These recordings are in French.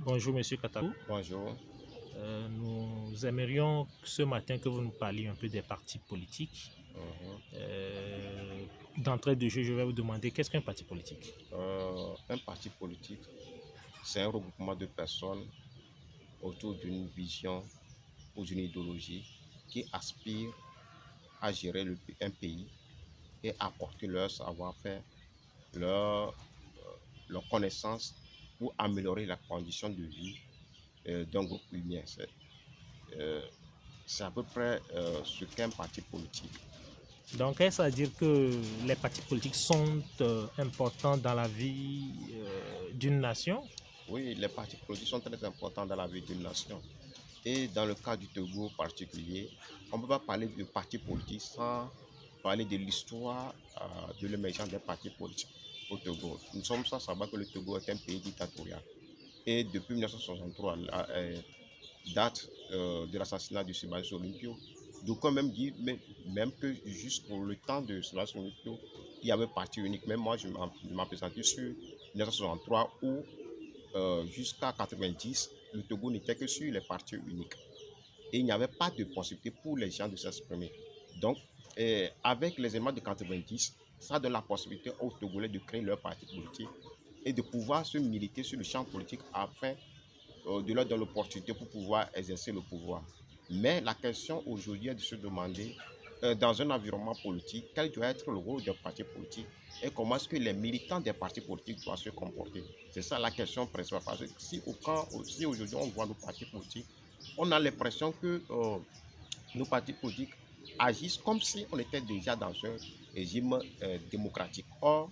Bonjour Monsieur Katakou. Bonjour. Nous aimerions ce matin que vous nous parliez un peu des partis politiques. Mhm. D'entrée de jeu, je vais vous demander qu'est-ce qu'un parti politique? Un parti politique, c'est un regroupement de personnes autour d'une vision ou d'une idéologie qui aspirent à gérer un pays et apporter leur savoir-faire, leur, leur connaissance pour améliorer la condition de vie d'un groupe humain. Euh, c'est à peu près ce qu'est un parti politique. Donc, est-ce à dire que les partis politiques sont importants dans la vie d'une nation? Oui, les partis politiques sont très importants dans la vie d'une nation. Et dans le cas du Togo en particulier, on ne peut pas parler de parti politique sans parler de l'histoire de l'émergence des partis politiques au Togo. Nous sommes sans savoir que le Togo est un pays dictatorial. Et depuis 1963, date de l'assassinat de Sébastien Olympio, d'aucuns même disent même que jusqu'au le temps de Sébastien Olympio, il y avait parti unique. Même moi, je m'appesantis sur 1963 où jusqu'à 90, le Togo n'était que sur les partis uniques. Et il n'y avait pas de possibilité pour les gens de s'exprimer. Donc, avec les éléments de 90, ça donne la possibilité aux Togolais de créer leur parti politique et de pouvoir se militer sur le champ politique afin de leur donner l'opportunité pour pouvoir exercer le pouvoir. Mais la question aujourd'hui est de se demander, dans un environnement politique, quel doit être le rôle des partis politiques et comment est-ce que les militants des partis politiques doivent se comporter. C'est ça la question principale. Parce que si aujourd'hui on voit nos partis politiques, on a l'impression que nos partis politiques agissent comme si on était déjà dans un régime démocratique. Or,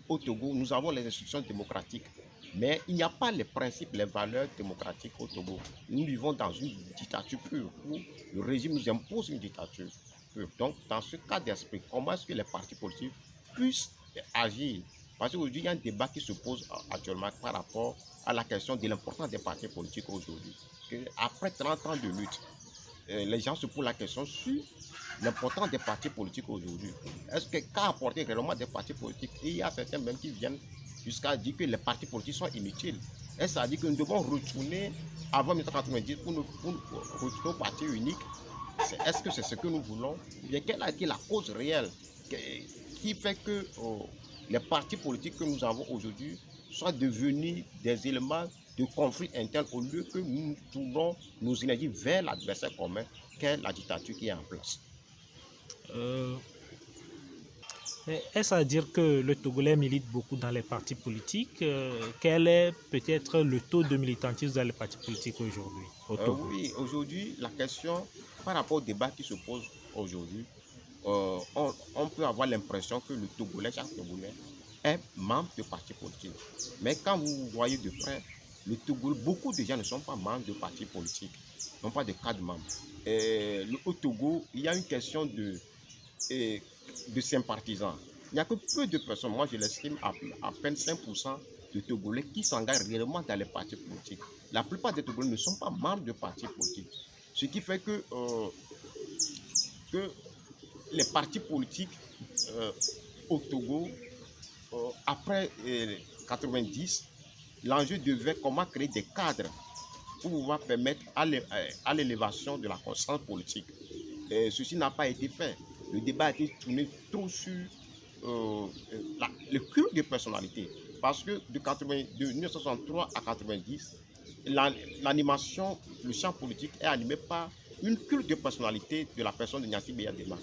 au Togo, nous avons les institutions démocratiques, mais il n'y a pas les principes, les valeurs démocratiques au Togo. Nous vivons dans une dictature pure, où le régime nous impose une dictature pure. Donc, dans ce cas d'esprit, comment est-ce que les partis politiques puissent agir? Parce qu'aujourd'hui, il y a un débat qui se pose actuellement par rapport à la question de l'importance des partis politiques aujourd'hui. Après 30 ans de lutte, les gens se posent la question sur l'importance des partis politiques aujourd'hui. Est-ce que qu'a apporté réellement des partis politiques? Et il y a certains même qui viennent jusqu'à dire que les partis politiques sont inutiles. Est-ce à dire que nous devons retourner avant 1990 pour retourner au parti unique? Est-ce que c'est ce que nous voulons? Bien, quelle a été la cause réelle qui fait que les partis politiques que nous avons aujourd'hui soient devenus des éléments de conflit interne au lieu que nous tournons nos énergies vers l'adversaire commun qu'est la dictature qui est en place? Euh, Est-ce à dire que le Togolais milite beaucoup dans les partis politiques? Quel est peut-être le taux de militantisme dans les partis politiques aujourd'hui au Togo? Oui, aujourd'hui, la question par rapport au débat qui se pose aujourd'hui, on peut avoir l'impression que le Togolais, chaque Togolais, est membre de partis politiques. Mais quand vous voyez de près, le Togo, beaucoup de gens ne sont pas membres de partis politiques, n'ont pas de cadre membre. Au Togo, il y a une question de sympathisants. Il n'y a que peu de personnes, moi je l'estime à peine 5% de Togolais qui s'engagent réellement dans les partis politiques. La plupart des Togolais ne sont pas membres de partis politiques. Ce qui fait que les partis politiques au Togo, après 90, l'enjeu devait comment créer des cadres pour pouvoir permettre à l'élévation de la conscience politique. Ceci n'a pas été fait. Le débat a été tourné trop sur le culte de personnalité. Parce que de 1963 à 90, l'animation, le champ politique est animé par une culte de personnalité de la personne de Nyasi Beyadema.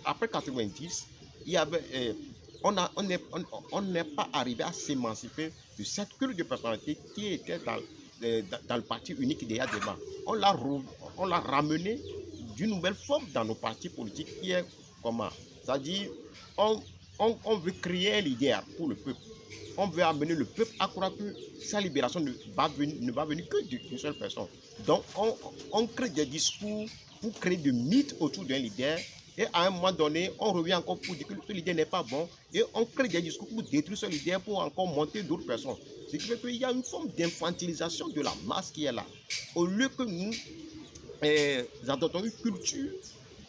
Après 90, il y avait, on n'est pas arrivé à s'émanciper de cette culte de personnalité qui était dans le parti unique d'Eyadema. On l'a ramené d'une nouvelle forme dans nos partis politiques qui est comment? C'est-à-dire, on veut créer un leader pour le peuple. On veut amener le peuple à croire que sa libération ne va venir que d'une seule personne. Donc, on crée des discours pour créer des mythes autour d'un leader. Et à un moment donné, on revient encore pour dire que ce leader n'est pas bon. Et on crée des discours pour détruire ce leader, pour encore monter d'autres personnes. Ce qui fait qu'il y a une forme d'infantilisation de la masse qui est là. Au lieu que nous adoptons une culture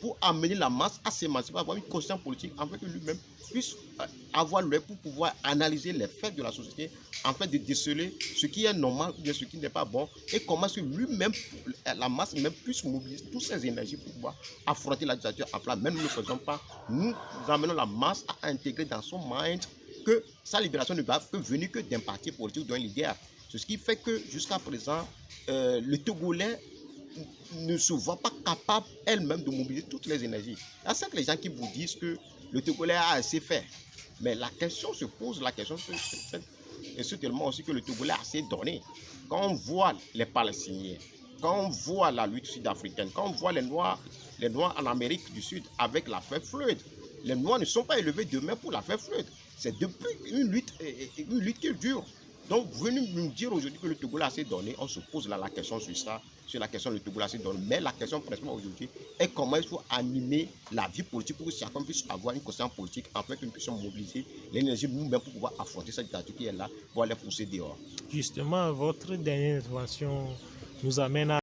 pour amener la masse à s'émanciper, avoir une conscience politique, en fait que lui-même puisse avoir l'œil pour pouvoir analyser les faits de la société, en fait de déceler ce qui est normal ou bien ce qui n'est pas bon, et comment est-ce que lui-même, la masse même puisse mobiliser toutes ses énergies pour pouvoir affronter la dictature en place. Même nous ne le faisons pas, nous amenons la masse à intégrer dans son mind que sa libération ne va venir que d'un parti politique, d'un leader. C'est ce qui fait que jusqu'à présent, le Togolais ne se voit pas capable elle-même de mobiliser toutes les énergies. Il y a certes les gens qui vous disent que le Togolais a assez fait. Mais la question se pose, la question se fait, et c'est tellement aussi que le Togolais a assez donné. Quand on voit les Palestiniens, quand on voit la lutte sud-africaine, quand on voit les Noirs en Amérique du Sud avec la feuille Floyd, les Noirs ne sont pas élevés demain pour la feuille Floyd. C'est depuis une lutte qui dure. Donc, venir nous dire aujourd'hui que le Togolais a assez donné, on se pose là la question sur ça, sur la question du Togolais a assez donné. Mais la question principale aujourd'hui est comment il faut animer la vie politique pour que chacun puisse avoir une conscience politique, afin que nous puissions mobiliser l'énergie nous-mêmes pour pouvoir affronter cette dictature qui est là, pour aller pousser dehors. Justement, votre dernière intervention nous amène à